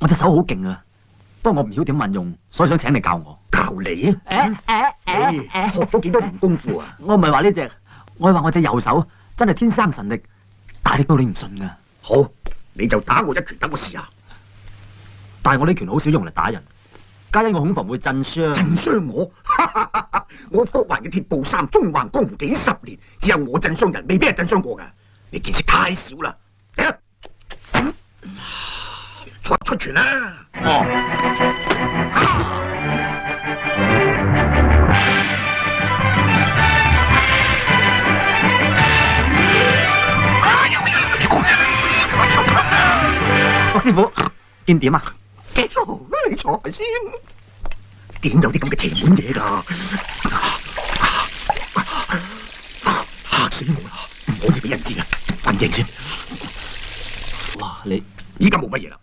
我隻手好勁啊，不過我唔曉點運用，所以想請你教我。教你？學咗幾多年功夫啊？我唔係話呢隻，我係話我隻右手真係天生神力，大力到你唔信噶。好，你就打我一拳，等我試下。但係我呢拳好少用嚟打人，皆因我恐防會震傷。震傷我？我科環嘅鐵布衫縱橫江湖幾十年，只有我震傷人，未俾人震傷過噶。你見識太少啦！出拳啦！霍師傅，見點啊？你坐下先。點有啲咁嘅邪門嘢㗎？嚇死我啦！唔可以俾人知啊！反正先。哇！你依家冇乜嘢啦。